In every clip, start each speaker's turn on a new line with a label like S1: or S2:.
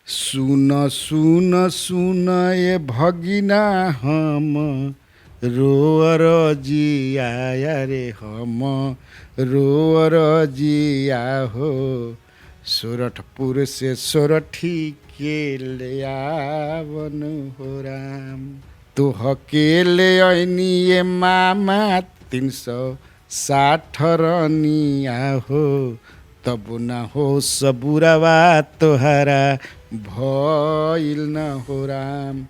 S1: सुन सुन सुन ये भगिना हम रोअर जिया रे हम रोअर जिया हो सोरठपुर से सोरठी के ले आवन हो राम। तो हकेले ऐनी ये मामा 360 रनिया हो तब न हो सबुरवा तोहरा भइल न हो राम।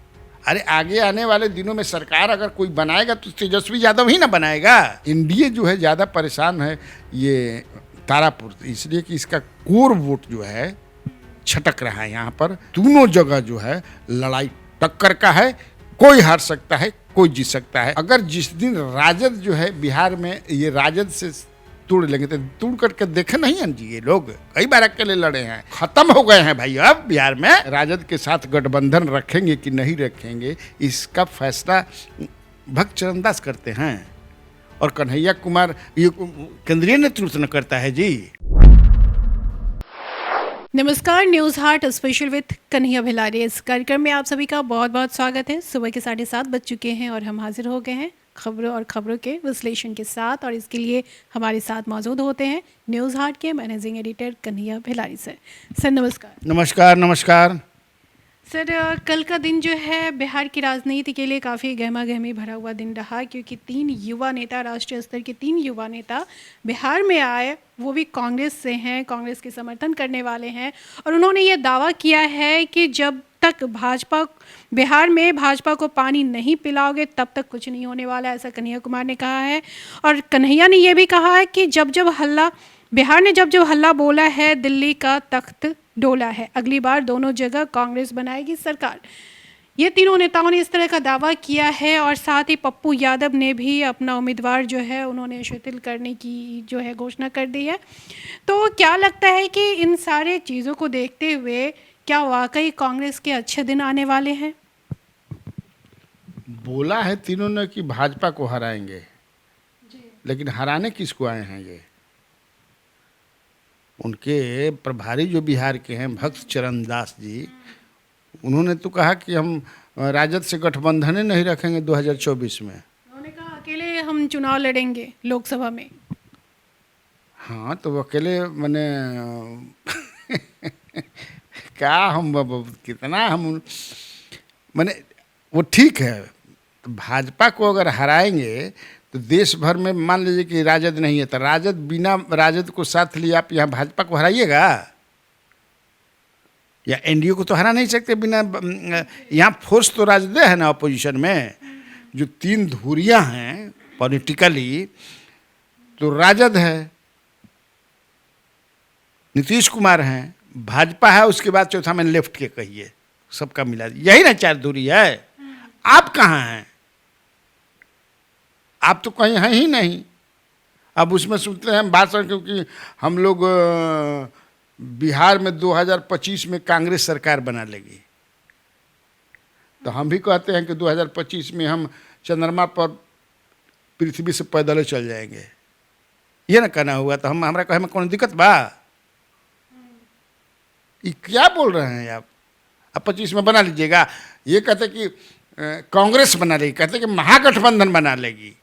S1: अरे आगे आने वाले दिनों में सरकार अगर कोई बनाएगा तो तेजस्वी यादव ही ना बनाएगा। एनडीए जो है ज़्यादा परेशान है ये तारापुर, इसलिए कि इसका कोर वोट जो है छटक रहा है। यहाँ पर दोनों जगह जो है लड़ाई टक्कर का है, कोई हार सकता है कोई जीत सकता है। अगर जिस दिन राजद जो है बिहार में ये राजद से तोड़ लेंगे तो तोड़ करके देखे नहीं हैं जी, ये लोग कई बार अकेले लड़े हैं, खत्म हो गए हैं भाई। अब बिहार में राजद के साथ गठबंधन रखेंगे कि नहीं रखेंगे इसका फैसला भक्त चरणदास करते हैं और कन्हैया कुमार ये केंद्रीय नेतृत्व न करता है जी।
S2: नमस्कार, news heart special with Kanhaiya Bhilari. इस कार्यक्रम में आप सभी का बहुत बहुत स्वागत है। सुबह के 7:30 बज चुके हैं और हम हाजिर हो गए हैं खबरों और खबरों के विश्लेषण के साथ, और इसके लिए हमारे साथ मौजूद होते हैं न्यूज़ हार्ट के managing editor Kanhaiya Bhilari sir. Sir नमस्कार।
S1: नमस्कार नमस्कार
S2: सर, कल का दिन जो है बिहार की राजनीति के लिए काफ़ी गहमा गहमी भरा हुआ दिन रहा, क्योंकि 3 युवा नेता, राष्ट्रीय स्तर के 3 युवा नेता बिहार में आए, वो भी कांग्रेस से हैं, कांग्रेस के समर्थन करने वाले हैं, और उन्होंने ये दावा किया है कि जब तक बिहार में भाजपा को पानी नहीं पिलाओगे तब तक कुछ नहीं होने वाला, ऐसा कन्हैया कुमार ने कहा है। और कन्हैया ने यह भी कहा है कि बिहार ने जब हल्ला बोला है दिल्ली का तख्त डोला है, अगली बार दोनों जगह कांग्रेस बनाएगी सरकार। ये तीनों नेताओं ने इस तरह का दावा किया है, और साथ ही पप्पू यादव ने भी अपना उम्मीदवार जो है उन्होंने शिथिल करने की जो है घोषणा कर दी है। तो क्या लगता है कि इन सारे चीज़ों को देखते हुए क्या वाकई कांग्रेस के अच्छे दिन आने वाले हैं?
S1: बोला है तीनों ने कि भाजपा को हराएंगे जी। लेकिन हराने किसको आए हैं ये? उनके प्रभारी जो बिहार के हैं भक्त चरणदास जी, उन्होंने तो कहा कि हम राजद से गठबंधन नहीं रखेंगे 2024 में।
S2: उन्होंने कहा अकेले हम चुनाव लड़ेंगे लोकसभा में।
S1: हाँ तो अकेले मैंने क्या हम कितना हम मैंने वो ठीक है। तो भाजपा को अगर हराएंगे तो देश भर में मान लीजिए कि राजद नहीं है तो राजद बिना राजद को साथ लिए आप यहाँ भाजपा को हराइएगा, या एनडीए को तो हरा नहीं सकते बिना। यहाँ फोर्स तो राजद है ना अपोजिशन में, जो 3 धुरियाँ हैं पॉलिटिकली, तो राजद है, नीतीश कुमार हैं, भाजपा है, उसके बाद चौथा में लेफ्ट के कहिए, सबका मिला यही ना 4 धुरी है। आप कहाँ हैं? आप तो कहीं हैं ही नहीं। अब उसमें सुनते हैं बात, क्योंकि हम लोग बिहार में 2025 में कांग्रेस सरकार बना लेगी, तो हम भी कहते हैं कि 2025 में हम चंद्रमा पर पृथ्वी से पैदल चल जाएंगे, ये ना कहना हुआ तो हमारा कहे में कौन दिक्कत बा? ये क्या बोल रहे हैं आप? 25 में बना लीजिएगा, ये कहते कि कांग्रेस बना लेगी, कहते कि महागठबंधन बना लेगी।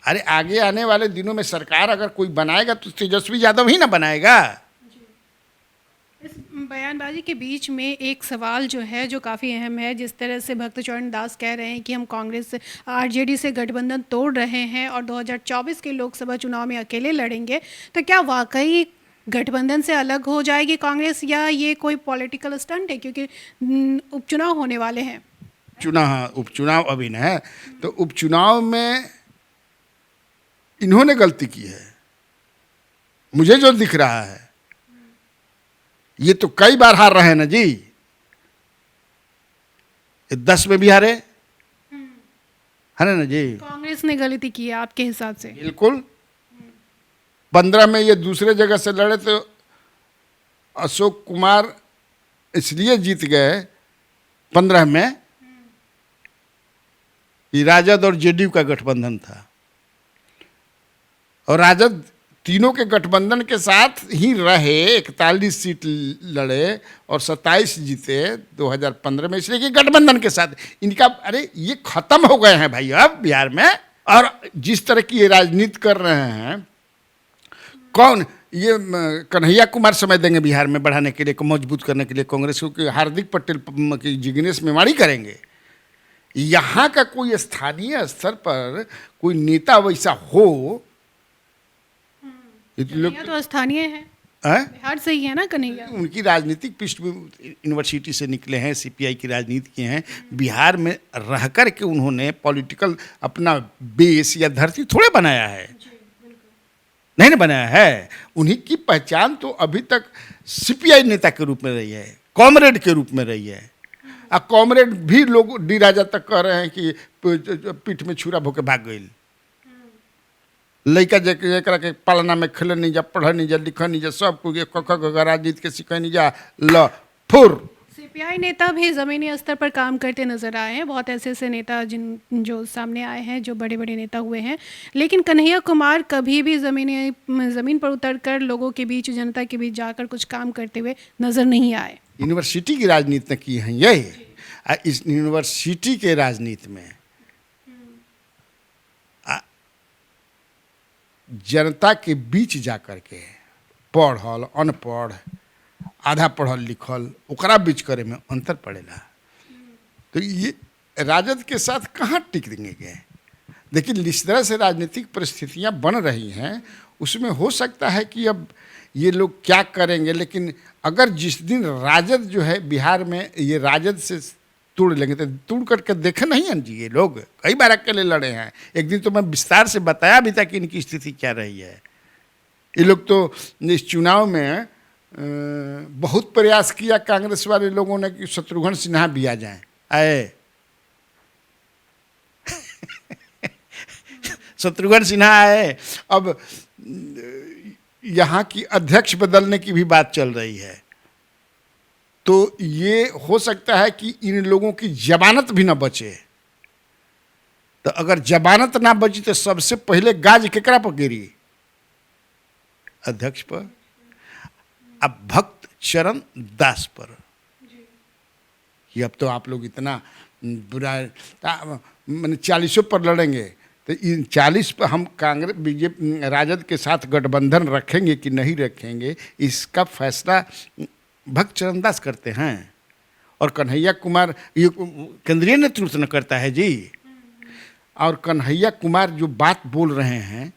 S1: अरे आगे आने वाले दिनों में सरकार अगर कोई बनाएगा तो तेजस्वी यादव ही ना बनाएगा।
S2: इस बयानबाजी के बीच में एक सवाल जो है जो काफ़ी अहम है, जिस तरह से भक्त चरणदास कह रहे हैं कि हम कांग्रेस आरजेडी से गठबंधन तोड़ रहे हैं और 2024 के लोकसभा चुनाव में अकेले लड़ेंगे, तो क्या वाकई गठबंधन से अलग हो जाएगी कांग्रेस, या ये कोई पॉलिटिकल स्टंट है? क्योंकि उपचुनाव होने वाले हैं।
S1: उपचुनाव अभी न है, तो उपचुनाव में इन्होंने गलती की है, मुझे जो दिख रहा है। ये तो कई बार हार रहे हैं ना जी, 10 में भी हारे है ना जी।
S2: कांग्रेस ने गलती की है आपके हिसाब से?
S1: बिल्कुल। 15 में ये दूसरे जगह से लड़े तो अशोक कुमार इसलिए जीत गए 15 में कि राजद और जेडीयू का गठबंधन था, और राजद तीनों के गठबंधन के साथ ही रहे, 41 सीट लड़े और 27 जीते 2015 में, इसलिए कि गठबंधन के साथ इनका, अरे ये खत्म हो गए हैं भाई अब बिहार में। और जिस तरह की ये राजनीति कर रहे हैं, कौन ये कन्हैया कुमार समय देंगे बिहार में बढ़ाने के लिए, मजबूत करने के लिए कांग्रेस को, कि हार्दिक पटेल की जिग्नेश मेवाड़ी करेंगे? यहाँ का कोई स्थानीय स्तर पर कोई नेता वैसा हो,
S2: कन्हैया तो स्थानीय है, बिहार से ही है ना कन्हैया।
S1: उनकी राजनीतिक पृष्ठभूमि यूनिवर्सिटी से निकले हैं, सीपीआई की राजनीति किए हैं, बिहार में रह कर के उन्होंने पॉलिटिकल अपना बेस या धरती थोड़े बनाया है, नहीं ना बनाया है। उन्हीं की पहचान तो अभी तक सीपीआई नेता के रूप में रही है, कॉमरेड के रूप में रही है। और कॉमरेड भी लोग डी राजा तक कह रहे हैं कि पीठ में छुरा भोके भाग गई। लड़का जरा के पालना में खेल नहीं जा, पढ़ नहीं जा, लिख नहीं जा, सब कुछ राजनीति के सीख नहीं जा, ल फुर।
S2: सीपीआई नेता भी ज़मीनी स्तर पर काम करते नजर आए हैं, बहुत ऐसे ऐसे नेता जो सामने आए हैं, जो बड़े बड़े नेता हुए हैं, लेकिन कन्हैया कुमार कभी भी ज़मीन पर उतरकर लोगों के बीच, जनता के बीच जाकर कुछ काम करते हुए नजर नहीं आए।
S1: यूनिवर्सिटी की राजनीति की है यही। इस यूनिवर्सिटी के राजनीति में जनता के बीच जाकर के पढ़ल अनपढ़, आधा पढ़ल लिखल, ओकरा बीच करे में अंतर पड़ेला। तो ये राजद के साथ कहाँ टिक देंगे? देखिए, जिस तरह से राजनीतिक परिस्थितियां बन रही हैं, उसमें हो सकता है कि अब ये लोग क्या करेंगे, लेकिन अगर जिस दिन राजद जो है बिहार में, ये राजद से तोड़ लेंगे तो तोड़ करके देखे नहीं हैं जी। ये लोग कई बार अकेले लड़े हैं, एक दिन तो मैं विस्तार से बताया भी था कि इनकी स्थिति क्या रही है। ये लोग तो इस चुनाव में बहुत प्रयास किया कांग्रेस वाले लोगों ने कि शत्रुघ्न सिन्हा भी आ जाएं, आए शत्रुघ्न सिन्हा आए। अब यहाँ की अध्यक्ष बदलने की भी बात चल रही है, तो ये हो सकता है कि इन लोगों की जमानत भी ना बचे। तो अगर जमानत ना बची तो सबसे पहले गाज केकरा पर गिरी? अध्यक्ष पर। अब भक्त चरण दास पर कि अब तो आप लोग इतना बुरा, मैंने 40 पर लड़ेंगे, तो इन 40 पर हम कांग्रेस बीजेपी राजद के साथ गठबंधन रखेंगे कि नहीं रखेंगे, इसका फैसला भक्त चरण दास करते हैं। और कन्हैया कुमार ये केंद्रीय नेतृत्व न करता है जी। और कन्हैया कुमार जो बात बोल रहे हैं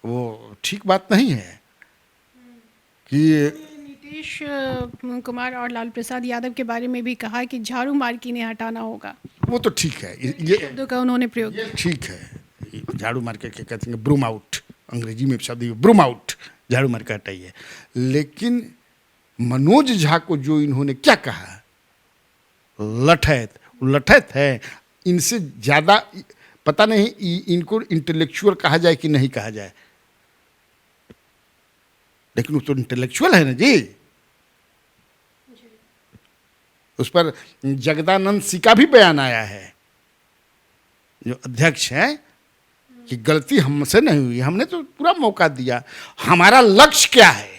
S1: वो ठीक बात नहीं है कि
S2: नीतीश कुमार और लालू प्रसाद यादव के बारे में भी कहा कि झाड़ू मार की इन्हें हटाना होगा।
S1: वो तो ठीक है, ये
S2: शब्दों का उन्होंने प्रयोग किया।
S1: ठीक है, झाड़ू मार के कहते हैं ब्रूम आउट, अंग्रेजी में शब्द ब्रूम आउट, झाड़ू मार के हटाइए। लेकिन मनोज झा को जो इन्होंने क्या कहा, लठैत है, इनसे ज़्यादा पता नहीं इनको इंटेलेक्चुअल कहा जाए कि नहीं कहा जाए, लेकिन वो तो इंटेलेक्चुअल है ना जी। उस पर जगदानंद सिंह का भी बयान आया है, जो अध्यक्ष हैं, कि गलती हमसे नहीं हुई, हमने तो पूरा मौका दिया। हमारा लक्ष्य क्या है?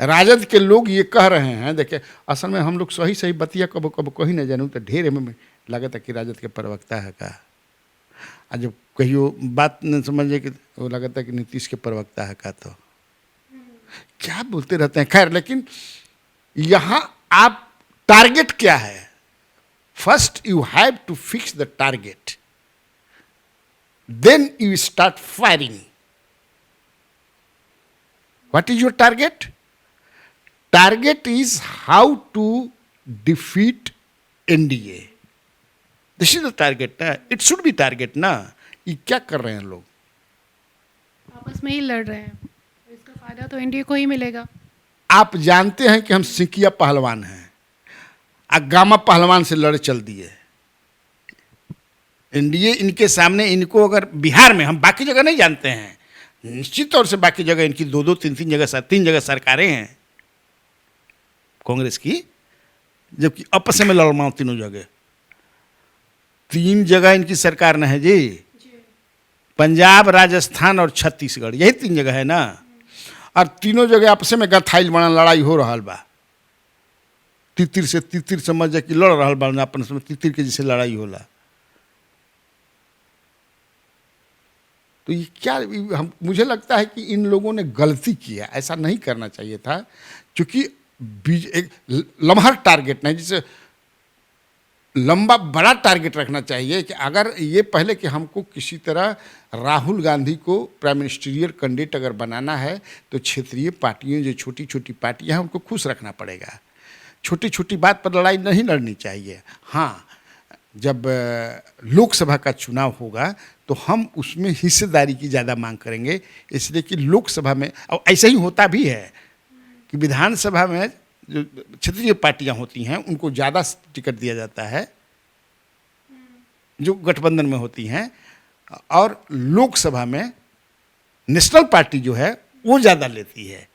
S1: राजद के लोग ये कह रहे हैं, देखिए असल में हम लोग सही बतिया कब कहीं नहीं जानू तो ढेर में लगा था कि राजद के प्रवक्ता है का, और जब कहियो बात न समझे कि वो लगा था कि नीतीश के प्रवक्ता है का, तो क्या बोलते रहते हैं। खैर, लेकिन यहाँ आप टारगेट क्या है? First you have to fix the target, then you start firing. What is your target? Target is how to defeat NDA. This is the target. It should be target ना। ये क्या कर रहे हैं लोग?
S2: आपस में ही लड़ रहे हैं, इसका फायदा तो एनडीए को ही मिलेगा।
S1: आप जानते हैं कि हम सिंकिया पहलवान हैं, गामा पहलवान से लड़ चल दिए। एनडीए इनके सामने, इनको अगर बिहार में, हम बाकी जगह नहीं जानते हैं, निश्चित तौर से बाकी जगह इनकी 2-2, 3-3 जगह, 3 जगह सरकारें हैं कांग्रेस की, जबकि आपस में लड़माओ तीनों जगह, 3 जगह इनकी सरकार न है जी। पंजाब, राजस्थान और छत्तीसगढ़, यही 3 जगह है ना। और तीनों जगह आपस में गथाइल बना लड़ाई हो रहा बा। तितिर से तितिर समझ जा कि लड़ रहा बा अपन में, तितिर के जैसे लड़ाई होला। तो ये क्या, हम मुझे लगता है कि इन लोगों ने गलती किया, ऐसा नहीं करना चाहिए था। क्योंकि एक लम्हा टारगेट नहीं, जिसे लंबा बड़ा टारगेट रखना चाहिए कि अगर ये पहले कि हमको किसी तरह राहुल गांधी को प्राइम मिनिस्टरियल कैंडिडेट अगर बनाना है तो क्षेत्रीय पार्टियों, जो छोटी छोटी पार्टियां हैं, उनको खुश रखना पड़ेगा। छोटी छोटी बात पर लड़ाई नहीं लड़नी चाहिए। हाँ, जब लोकसभा का चुनाव होगा तो हम उसमें हिस्सेदारी की ज़्यादा मांग करेंगे, इसलिए कि लोकसभा में, और ऐसा ही होता भी है कि विधानसभा में जो क्षेत्रीय पार्टियां होती हैं उनको ज़्यादा टिकट दिया जाता है जो गठबंधन में होती हैं, और लोकसभा में नेशनल पार्टी जो है वो ज़्यादा लेती है।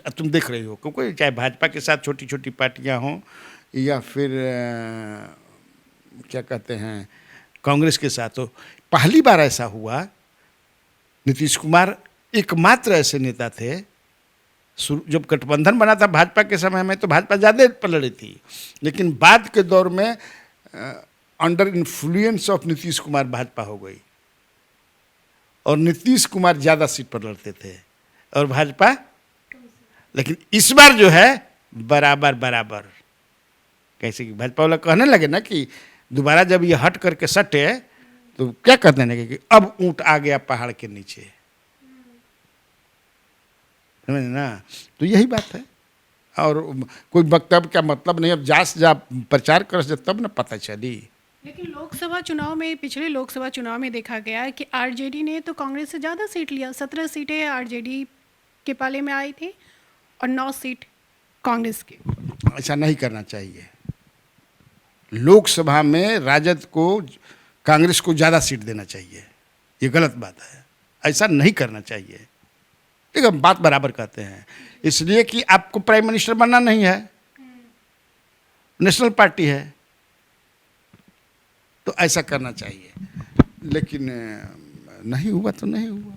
S1: तुम देख रही हो, क्योंकि चाहे भाजपा के साथ छोटी छोटी पार्टियां हों या फिर क्या कहते हैं कांग्रेस के साथ हो। पहली बार ऐसा हुआ, नीतीश कुमार एकमात्र ऐसे नेता थे, जब गठबंधन बना था भाजपा के समय में तो भाजपा ज़्यादा पलड़ी थी, लेकिन बाद के दौर में under influence of Nitish Kumar Bhajpa हो गई और नीतीश कुमार ज़्यादा सीट पर लड़ते थे और भाजपा। लेकिन इस बार जो है बराबर बराबर, कैसे कि भाजपा वाला कहने लगे ना कि दोबारा जब ये हट करके सटे तो क्या कहते हैं कि अब ऊंट आ गया पहाड़ के नीचे, समझ ना। तो यही बात है, और कोई वक्तव्य का मतलब नहीं। अब जा प्रचार कर तब ना पता चली।
S2: लेकिन लोकसभा चुनाव में, पिछले लोकसभा चुनाव में देखा गया कि आरजेडी ने तो कांग्रेस से ज़्यादा सीट लिया। 17 सीटें आरजेडी के पाले में आई थी और 9 सीट कांग्रेस की।
S1: ऐसा नहीं करना चाहिए। लोकसभा में राजद को, कांग्रेस को ज़्यादा सीट देना चाहिए, ये गलत बात है, ऐसा नहीं करना चाहिए। ठीक है, बात बराबर कहते हैं, इसलिए कि आपको प्राइम मिनिस्टर बनना नहीं है, नेशनल पार्टी है, तो ऐसा करना चाहिए। लेकिन नहीं हुआ तो नहीं हुआ।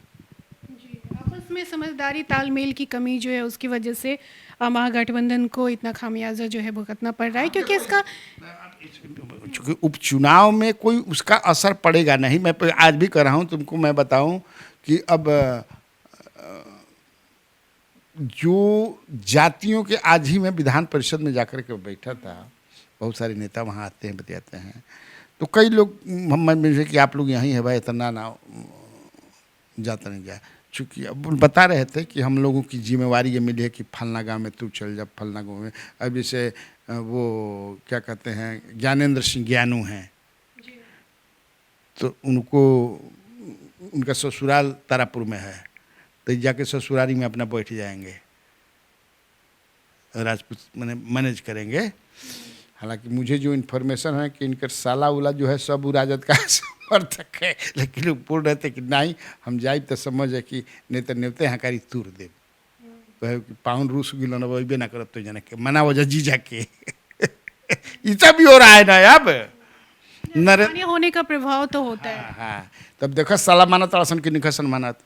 S2: जी, आपस में समझदारी, तालमेल की कमी जो है उसकी वजह से महागठबंधन को इतना खामियाजा जो है भुगतना पड़ रहा है, क्योंकि इसका
S1: चूँकि उपचुनाव में कोई उसका असर पड़ेगा नहीं। मैं आज भी कर रहा हूँ, तुमको मैं बताऊँ कि अब जो जातियों के, आज ही मैं विधान परिषद में जाकर के बैठा था, बहुत सारे नेता वहाँ आते हैं, बतियाते हैं, तो कई लोग हम मुझे कि आप लोग यहीं है भाई, इतना ना जाता नहीं जा। चूँकि अब बता रहे थे कि हम लोगों की जिम्मेवारी ये मिली है कि फलना गांव में तू चल जा, फलना गांव में। अब जैसे वो क्या कहते हैं ज्ञानेंद्र सिंह ज्ञानू हैं, तो उनको, उनका ससुराल तारापुर में है, तो जाके ससुरारी में अपना बैठ जाएंगे, राजपूत मैनेज करेंगे। हालांकि मुझे जो इन्फॉर्मेशन है कि इनका साला उला जो है सब राजद का समर्थक है, लेकिन वो बोल रहे थे कि नहीं हम जाए तो समझ है कि नेता नेवते हकारी तूर दे, तो पाउन रूस गिलो ना वही ना करब तो जाने के मना वजह जी जाके इतना भी हो रहा है ना। अब
S2: स्थानीय होने का प्रभाव तो होता है।
S1: हाँ, तब देखो साला मानत अड़सन की निकसन मानत।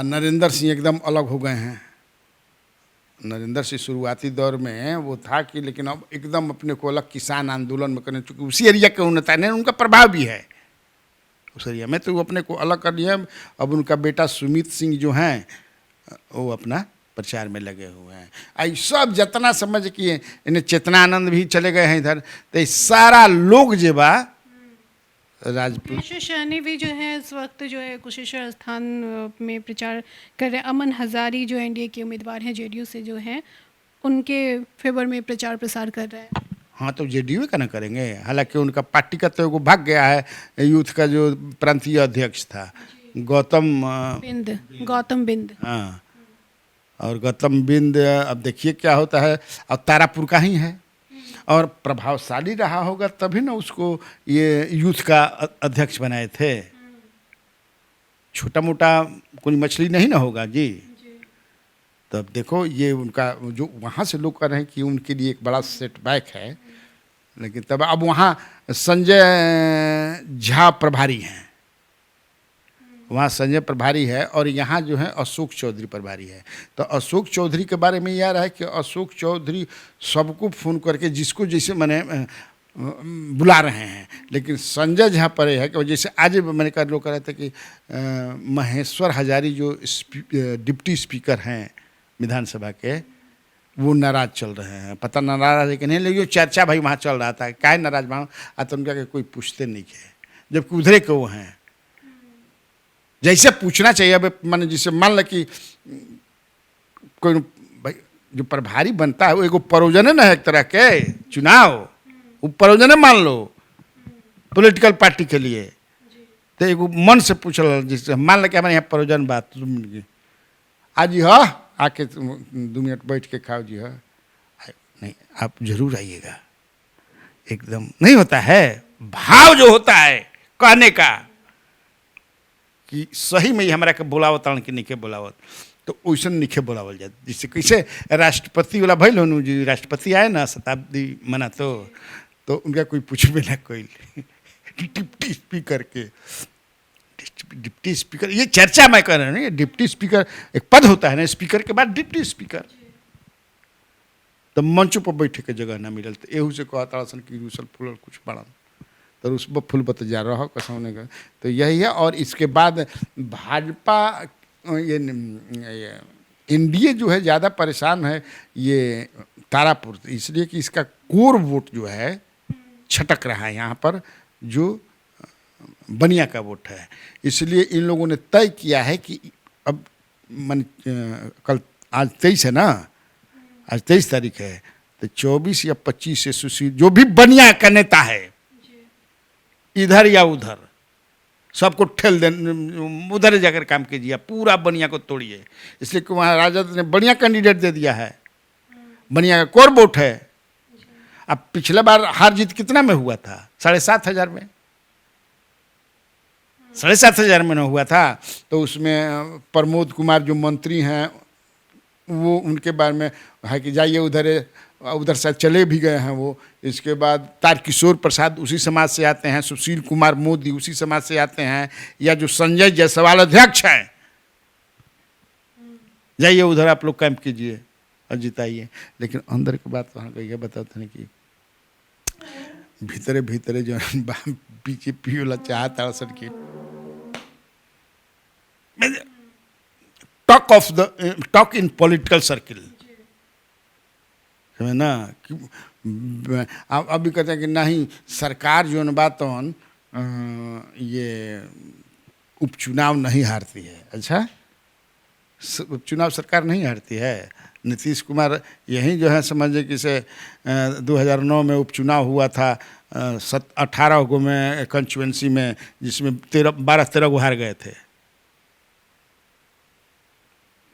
S1: नरेंद्र सिंह एकदम अलग हो गए हैं। नरेंद्र सिंह शुरुआती दौर में वो था कि, लेकिन अब एकदम अपने को अलग किसान आंदोलन में करने, चूँकि उसी एरिया के नेता ने, उनका प्रभाव भी है उस एरिया में, तो वो अपने को अलग कर लिया। अब उनका बेटा सुमित सिंह जो हैं वो अपना प्रचार में लगे हुए हैं। आई सब जितना समझ कि इन्हें चेतनानंद भी चले गए हैं इधर, तो सारा लोग जो बा राजपूत।
S2: कुशेश्वर सहनी भी जो है इस वक्त जो है कुशेश्वर स्थान में प्रचार कर रहे हैं। अमन हजारी जो एनडीए के उम्मीदवार हैं जेडीयू से, जो हैं उनके फेवर में प्रचार प्रसार कर रहे हैं।
S1: हाँ, तो जेडीयू का ना करेंगे। हालांकि उनका पार्टी का तो वो भाग गया है, यूथ का जो प्रांतीय अध्यक्ष था
S2: गौतम बिंद।
S1: हाँ, और गौतम बिंद अब देखिए क्या होता है। अब तारापुर का ही है और प्रभावशाली रहा होगा तभी ना उसको ये यूथ का अध्यक्ष बनाए थे। छोटा मोटा कोई मछली नहीं ना होगा जी। तब देखो ये उनका जो वहाँ से लोग कह रहे हैं कि उनके लिए एक बड़ा सेटबैक है लेकिन तब अब वहाँ संजय झा प्रभारी हैं, वहाँ संजय प्रभारी है और यहाँ जो है अशोक चौधरी प्रभारी है। तो अशोक चौधरी के बारे में यह रहा है कि अशोक चौधरी सबको फ़ोन करके जिसको जैसे मैंने बुला रहे हैं, लेकिन संजय झा पर है कि जैसे आज मैंने कहा लोग कह रहे थे कि महेश्वर हजारी जो डिप्टी स्पीकर हैं विधानसभा के, वो नाराज चल रहे हैं। पता नाराज है कि नहीं, लेकिन चर्चा भाई वहाँ चल रहा था, क्या नाराज वहाँ तो उनका कि कोई पूछते नहीं है, जबकि उधरे के वो हैं। जैसे पूछना चाहिए, अब माने जिसे मान ल कि कोई भाई जो प्रभारी बनता है वो एगो परोजन है ना, एक तरह के चुनाव, वो परोजन है मान लो पॉलिटिकल पार्टी के लिए। तो एगो मन से पूछल, जिससे मान ल कि हमारे यहाँ परोजन बात आज ही हाँ आके 2 मिनट बैठ के खाओ जी हाँ, नहीं आप जरूर आइएगा। एकदम नहीं होता है भाव जो होता है कहने का कि सही में ही हमारा के बोलावत तान कि नहीं बोलावत, तो वैसे नहीं बोलावल जाए। जिससे कैसे राष्ट्रपति वाला भैल होनू जी, राष्ट्रपति आए ना शताब्दी मना तो उनका कोई पूछबे ना कोई डिप्टी स्पीकर के, डिप्टी स्पीकर ये चर्चा मैं कर रहा हूँ। डिप्टी स्पीकर एक पद होता है ना, स्पीकर के बाद डिप्टी स्पीकर। तो मंच पर बैठे के जगह ना मिलल, तो एहू से कहता सन कि रूसल फूलल कुछ पड़ल, तो उस पर फूल बत जा रहा कसौने का। तो यही है। और इसके बाद भाजपा ये एनडीए जो है ज़्यादा परेशान है ये तारापुर, इसलिए कि इसका कोर वोट जो है छटक रहा है यहाँ पर, जो बनिया का वोट है। इसलिए इन लोगों ने तय किया है कि अब मन कल आज 23 है ना, आज 23 तारीख है, तो 24 या 25 से सुशील जो भी बनिया का नेता है इधर या उधर सबको ठेल दे, उधर जाकर काम कीजिए, पूरा बनिया को तोड़िए। इसलिए कि वहाँ राजद ने बढ़िया कैंडिडेट दे दिया है, बनिया का कोर वोट है। अब पिछले बार हार जीत कितना में हुआ था? 7,500 में, 7,500 में न हुआ था। तो उसमें प्रमोद कुमार जो मंत्री हैं वो उनके बारे में है कि जाइए उधर से चले भी गए हैं वो। इसके बाद तारकिशोर प्रसाद उसी समाज से आते हैं, सुशील कुमार मोदी उसी समाज से आते हैं, या जो संजय जायसवाल अध्यक्ष हैं, जाइए उधर आप लोग कैंप कीजिए और जिताइए। लेकिन अंदर की बात वहाँ का यह बताते हैं कि भीतरे भीतरे जो बीजेपी वाला चाहता सर की टॉक इन पॉलिटिकल सर्किल है ना, कि अभी कहते हैं कि नहीं सरकार जो बात ये उपचुनाव नहीं हारती है। अच्छा, उपचुनाव सरकार नहीं हारती है। नीतीश कुमार यही जो है समझे कि से 2009 में उपचुनाव हुआ था 18 गो में कंस्टिट्यूएंसी में, जिसमें 12-13 गो हार गए थे।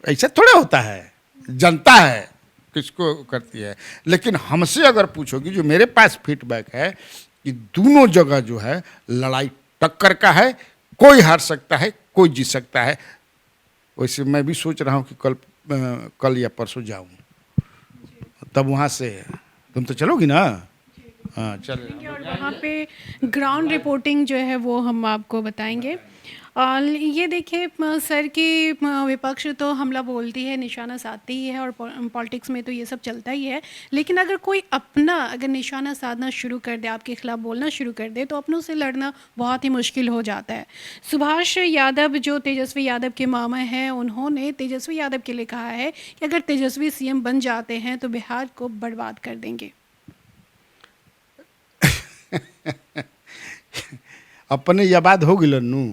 S1: ऐसा थोड़ा होता है, जनता है किसको करती है। लेकिन हमसे अगर पूछोगी, जो मेरे पास फीडबैक है कि दोनों जगह जो है लड़ाई टक्कर का है, कोई हार सकता है कोई जीत सकता है। वैसे मैं भी सोच रहा हूँ कि कल या परसों जाऊँ, तब वहाँ से तुम तो चलोगी ना? हाँ चलो।
S2: और वहाँ पे ग्राउंड रिपोर्टिंग जो है वो हम आपको बताएंगे। ये देखिए सर की विपक्ष तो हमला बोलती है, निशाना साधती ही है, और पॉलिटिक्स में तो ये सब चलता ही है। लेकिन अगर कोई अपना अगर निशाना साधना शुरू कर दे, आपके खिलाफ बोलना शुरू कर दे, तो अपनों से लड़ना बहुत ही मुश्किल हो जाता है। सुभाष यादव जो तेजस्वी यादव के मामा हैं, उन्होंने तेजस्वी यादव के लिए कहा है कि अगर तेजस्वी सीएम बन जाते हैं तो बिहार को बर्बाद कर देंगे।
S1: अपने ये आबाद हो गए नू,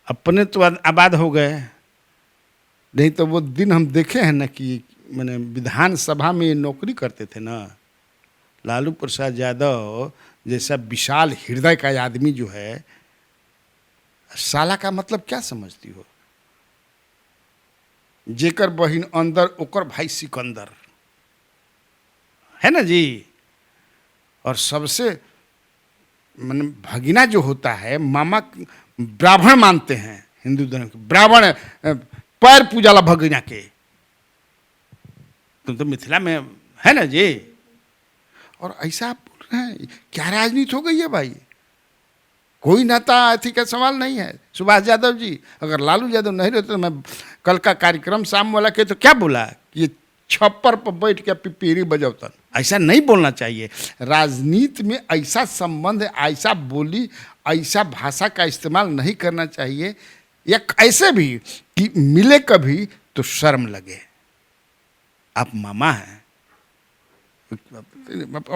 S1: अपने तो आबाद हो गए। नहीं तो वो दिन हम देखे हैं ना कि मैंने विधानसभा में नौकरी करते थे ना, लालू प्रसाद यादव जैसा विशाल हृदय का आदमी जो है, साला का मतलब क्या समझती हो? जेकर बहिन अंदर ओकर भाई सिकंदर, है ना जी। और सबसे मैंने भगिना जो होता है, मामा ब्राह्मण मानते हैं हिंदू धर्म के, ब्राह्मण पैर पूजाला भगिना के। तुम तो मिथिला में है ना जी। और ऐसा आप बोल रहे हैं, क्या राजनीति हो गई है भाई? कोई नेता अथी का सवाल नहीं है। सुभाष यादव जी, अगर लालू यादव नहीं रहते तो मैं कल का कार्यक्रम शाम वाला के तो क्या बोला कि ये छप्पर पर बैठ के पिपीरी बजौतन, ऐसा नहीं बोलना चाहिए। राजनीति में ऐसा संबंध, ऐसा बोली, ऐसा भाषा का इस्तेमाल नहीं करना चाहिए, या ऐसे भी कि मिले कभी तो शर्म लगे। आप मामा हैं,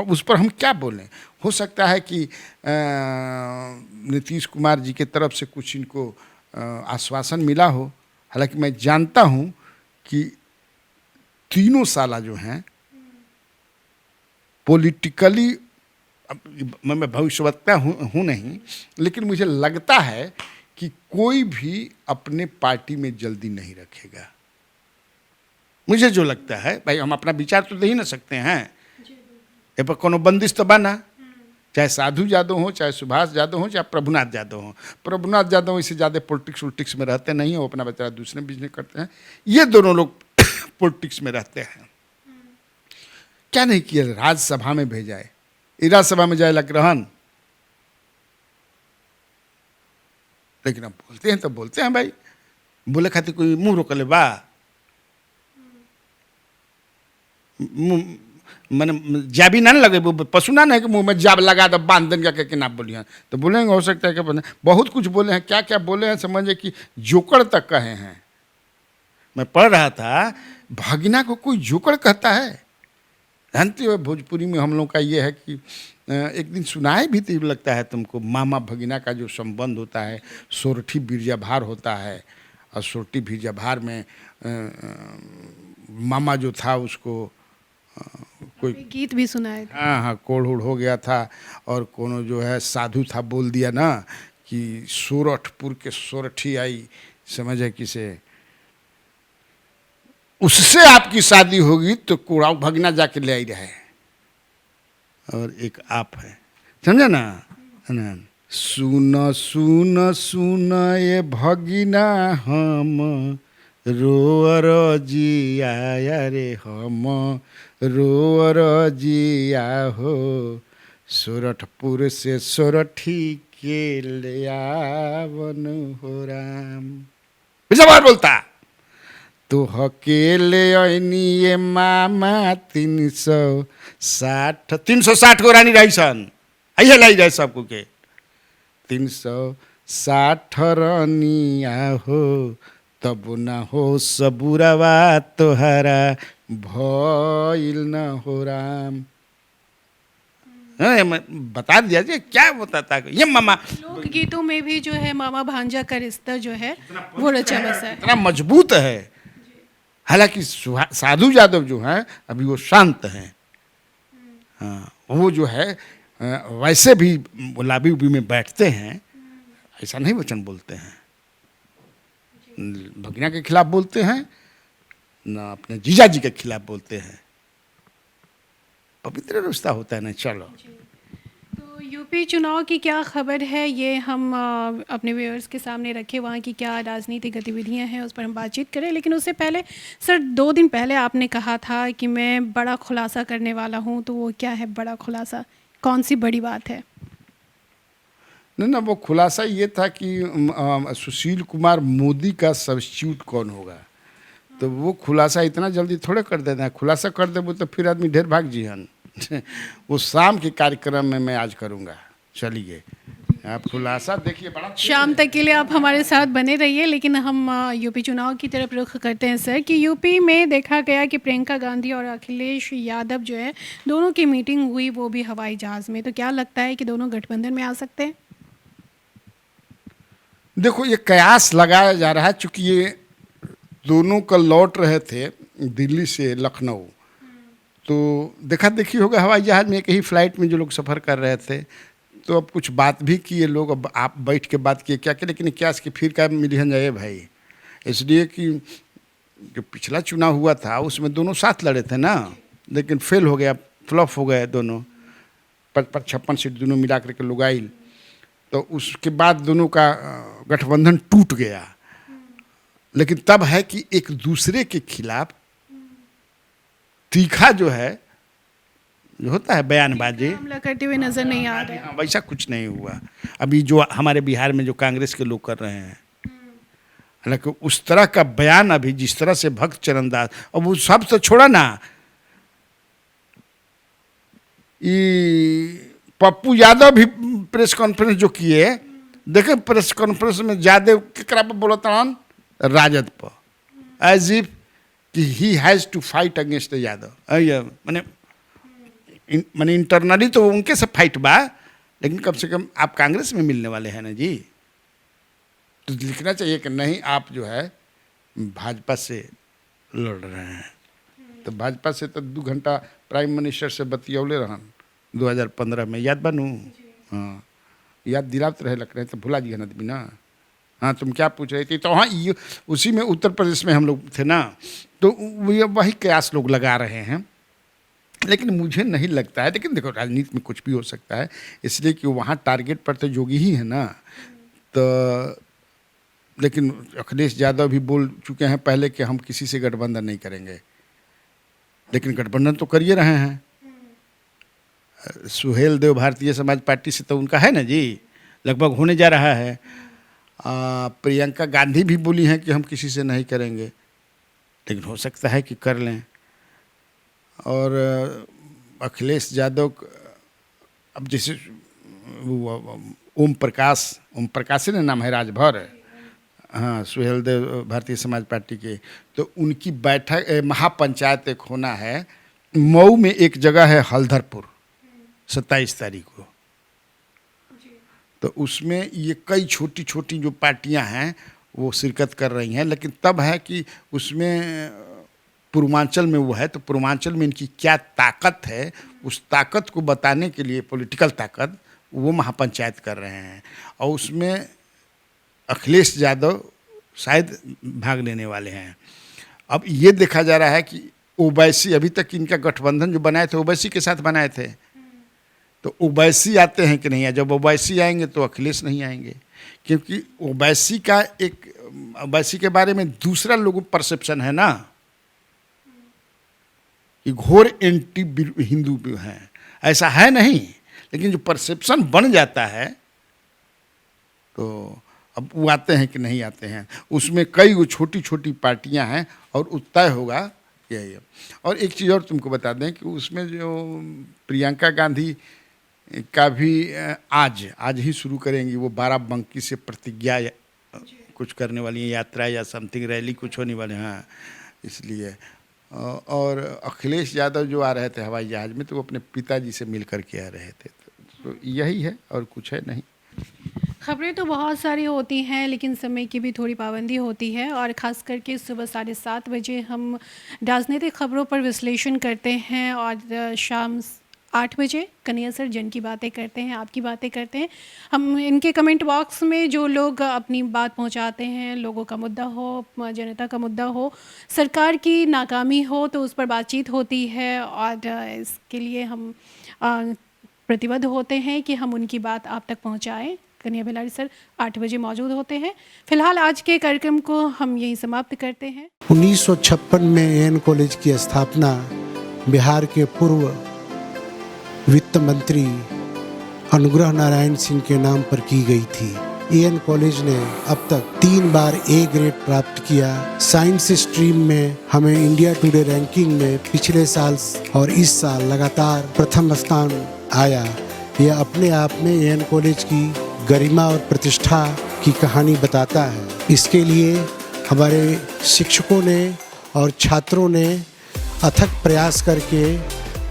S1: उस पर हम क्या बोलें? हो सकता है कि नीतीश कुमार जी के तरफ से कुछ इनको आश्वासन मिला हो। हालांकि मैं जानता हूं कि तीनों साला जो हैं पॉलिटिकली, मैं भविष्यवक्ता हूँ नहीं, लेकिन मुझे लगता है कि कोई भी अपने पार्टी में जल्दी नहीं रखेगा। मुझे जो लगता है, भाई हम अपना विचार तो दे ही ना सकते हैं, ये पर कोनो बंदिश तो बना, चाहे साधु यादव हो, चाहे सुभाष यादव हो, चाहे प्रभुनाथ यादव हो। प्रभुनाथ यादव इससे ज़्यादा पॉलिटिक्स में रहते नहीं हैं, वो अपना बेचारा दूसरे बिजनेस करते हैं। ये दोनों लोग पॉलिटिक्स में रहते हैं। क्या नहीं किया, राज्यसभा में भेजा है, राज्यसभा में जाए लग रहन, लेकिन अब बोलते हैं तो बोलते हैं भाई, बोले खातिर कोई मुंह रोकले बा? मैंने जाबी ना लगे, पशु ना है कि मुंह में जाब लगा दो बांध देंगे के ना बोलिए, तो बोलेंगे। हो सकता है कि बहुत कुछ बोले हैं, क्या क्या बोले हैं समझे कि जोकर तक कहे हैं। मैं पढ़ रहा था, भगिना को कोई जोकर कहता है? जानते हो भोजपुरी में हम लोग का ये है कि एक दिन सुनाए भी तो लगता है तुमको, मामा भगिना का जो संबंध होता है, सोरठी बीरजाभार होता है, और सोरठी बीरजाभार में मामा जो था उसको कोई
S2: गीत भी सुनाए।
S1: हाँ हाँ, कोढ़ उड़ हो गया था, और कोनो जो है साधु था बोल दिया ना कि सोरठपुर के सोरठी आई, समझे किसे, उससे आपकी शादी होगी तो कोड़ा भगना जाके ले आई रहे। और एक आप है, समझे ना? सुन सुन सुन ये भगिना हम रोअर जिया रे, हम रोअर जिया हो, सोरठपुर से सोरठी के ले आवन हो राम। बिजबार बोलता तो हकेले ऐनी ये मामा 360 को रानी रही सन, आइए लाई जाए सबको के 360 रानिया हो, तब न हो सबुरवा तोहरा भइल न हो राम। बता दिया जी क्या बताता है ये मामा।
S2: लोक गीतों में भी जो है मामा भांजा का रिश्ता जो है वो रचा बसा है,
S1: इतना मजबूत है। हालांकि साधु यादव जो हैं अभी वो शांत हैं, हाँ, वो जो है वैसे भी लाबी उबी में बैठते हैं, ऐसा नहीं वचन बोलते हैं, भगिना के खिलाफ बोलते हैं ना अपने जीजा जी के खिलाफ बोलते हैं। पवित्र रिश्ता होता है ना। चलो,
S2: तो यूपी चुनाव की क्या खबर है ये हम अपने व्यूअर्स के सामने रखें, वहाँ की क्या राजनीतिक गतिविधियाँ हैं उस पर हम बातचीत करें। लेकिन उससे पहले सर, 2 दिन पहले आपने कहा था कि मैं बड़ा खुलासा करने वाला हूँ, तो वो क्या है बड़ा खुलासा? कौन सी बड़ी बात है?
S1: नहीं ना, वो खुलासा ये था कि सुशील कुमार मोदी का सब्स्टिट्यूट कौन होगा। तो वो खुलासा इतना जल्दी थोड़े कर देना है, खुलासा कर दे तो फिर आदमी ढेर भाग जी हन। वो शाम के कार्यक्रम में मैं आज करूँगा। चलिए, आप खुलासा देखिए, बड़ा
S2: शाम तक के लिए आप हमारे साथ बने रहिए। लेकिन हम यूपी चुनाव की तरफ रुख करते हैं सर, कि यूपी में देखा गया कि प्रियंका गांधी और अखिलेश यादव जो है दोनों की मीटिंग हुई, वो भी हवाई जहाज़ में। तो क्या लगता है कि दोनों गठबंधन में आ सकते हैं?
S1: देखो, ये कयास लगाया जा रहा है, चूँकि ये दोनों कल लौट रहे थे दिल्ली से लखनऊ, तो देखा देखी होगा हवाई जहाज़ में, एक ही फ्लाइट में जो लोग सफ़र कर रहे थे। तो अब कुछ बात भी किए लोग, अब आप बैठ के बात किए क्या क्या, लेकिन क्या इसकी फिर क्या मिलियन जाए भाई। इसलिए कि जो पिछला चुनाव हुआ था उसमें दोनों साथ लड़े थे ना, लेकिन फेल हो गया, फ्लॉप हो गए दोनों, 56 सीट दोनों मिला करके लोग आइल। तो उसके बाद दोनों का गठबंधन टूट गया। लेकिन तब है कि एक दूसरे के खिलाफ तीखा जो है जो होता है बयानबाजी,
S2: हमला करते हुए नजर नहीं आ रहे।
S1: हाँ, वैसा कुछ नहीं हुआ। अभी जो हमारे बिहार में जो कांग्रेस के लोग कर रहे हैं, हालांकि उस तरह का बयान अभी जिस तरह से भक्त चरण दास, और वो सब तो छोड़ा ना, ये पप्पू यादव भी प्रेस कॉन्फ्रेंस जो किए, देखे प्रेस कॉन्फ्रेंस में यादव केकरा पर बोलता राजद पर, एज इफ कि he has to fight against Yadav. माने इंटरनली तो उनके से फाइट बा, लेकिन कम से कम आप कांग्रेस में मिलने वाले हैं ना जी, तो लिखना चाहिए कि नहीं आप जो है भाजपा से लड़ रहे हैं। तो भाजपा से तो 2 घंटा प्राइम मिनिस्टर से बतियौले रहन 2015 में, याद बनू? हाँ, याद दिलाते रहे लग रहे तो भुला जी आदमी ना। हाँ, तुम क्या पूछ रही थी? तो हाँ, ये उसी में उत्तर प्रदेश में हम लोग थे ना, तो वही कयास लोग लगा रहे हैं। लेकिन मुझे नहीं लगता है, लेकिन देखो राजनीति में कुछ भी हो सकता है, इसलिए कि वहाँ टारगेट पर तो योगी ही है ना। तो लेकिन अखिलेश यादव भी बोल चुके हैं पहले कि हम किसी से गठबंधन नहीं करेंगे, लेकिन गठबंधन तो कर ही रहे हैं। सुहेल देव भारतीय समाज पार्टी से तो उनका है ना जी, लगभग होने जा रहा है। प्रियंका गांधी भी बोली हैं कि हम किसी से नहीं करेंगे, लेकिन हो सकता है कि कर लें। और अखिलेश यादव अब जैसे ओम प्रकाश ने नाम है राजभर, हाँ, सुहेल देव भारतीय समाज पार्टी के, तो उनकी बैठक महापंचायत एक होना है मऊ में, एक जगह है हल्दरपुर 27 तारीख को। तो उसमें ये कई छोटी छोटी जो पार्टियां हैं वो शिरकत कर रही हैं, लेकिन तब है कि उसमें पूर्वांचल में वो है, तो पूर्वांचल में इनकी क्या ताकत है, उस ताकत को बताने के लिए पॉलिटिकल ताकत, वो महापंचायत कर रहे हैं। और उसमें अखिलेश यादव शायद भाग लेने वाले हैं। अब ये देखा जा रहा है कि ओवैसी, अभी तक इनका गठबंधन जो बनाए थे ओवैसी के साथ बनाए थे, तो ओवैसी आते हैं कि नहीं आए। जब ओवैसी आएंगे तो अखिलेश नहीं आएंगे, क्योंकि ओवैसी का एक, ओवैसी के बारे में दूसरा लोगों को परसेप्शन है ना कि घोर एंटी हिंदू भी हैं, ऐसा है नहीं, लेकिन जो परसेप्शन बन जाता है तो अब वो आते हैं कि नहीं आते हैं। उसमें कई वो छोटी छोटी पार्टियां हैं और तय होगा यही है। और एक चीज़ और तुमको बता दें कि उसमें जो प्रियंका गांधी का भी आज ही शुरू करेंगी, वो बाराबंकी से प्रतिज्ञा कुछ करने वाली है, यात्रा या समथिंग रैली कुछ होने वाले हैं। हाँ, इसलिए और अखिलेश यादव जो आ रहे थे हवाई जहाज़ में, तो वो अपने पिताजी से मिल कर के आ रहे थे। तो यही है और कुछ है नहीं।
S2: खबरें तो बहुत सारी होती हैं, लेकिन समय की भी थोड़ी पाबंदी होती है, और ख़ास करके सुबह 7:30 बजे हम राजनीतिक खबरों पर विश्लेषण करते हैं, और शाम 8 बजे कन्हैया सर जन की बातें करते हैं, आपकी बातें करते हैं। हम इनके कमेंट बॉक्स में जो लोग अपनी बात पहुंचाते हैं, लोगों का मुद्दा हो, जनता का मुद्दा हो, सरकार की नाकामी हो, तो उस पर बातचीत होती है, और इसके लिए हम प्रतिबद्ध होते हैं कि हम उनकी बात आप तक पहुंचाएं। कन्हैया बेलारी सर 8 बजे मौजूद होते हैं। फिलहाल आज के कार्यक्रम को हम यहीं समाप्त करते हैं।
S3: 1956 में एएन कॉलेज की स्थापना बिहार के पूर्व वित्त मंत्री अनुग्रह नारायण सिंह के नाम पर की गई थी। एएन कॉलेज ने अब तक 3 बार ए ग्रेड प्राप्त किया। साइंस स्ट्रीम में हमें इंडिया टुडे रैंकिंग में पिछले साल और इस साल लगातार प्रथम स्थान आया। यह अपने आप में एएन कॉलेज की गरिमा और प्रतिष्ठा की कहानी बताता है। इसके लिए हमारे शिक्षकों ने और छात्रों ने अथक प्रयास करके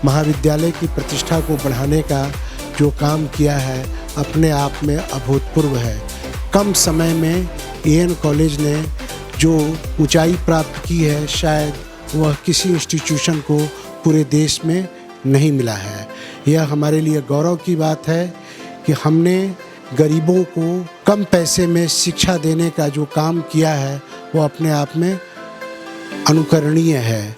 S3: महाविद्यालय की प्रतिष्ठा को बढ़ाने का जो काम किया है, अपने आप में अभूतपूर्व है। कम समय में एएन कॉलेज ने जो ऊंचाई प्राप्त की है, शायद वह किसी इंस्टीट्यूशन को पूरे देश में नहीं मिला है। यह हमारे लिए गौरव की बात है कि हमने गरीबों को कम पैसे में शिक्षा देने का जो काम किया है, वो अपने आप में अनुकरणीय है।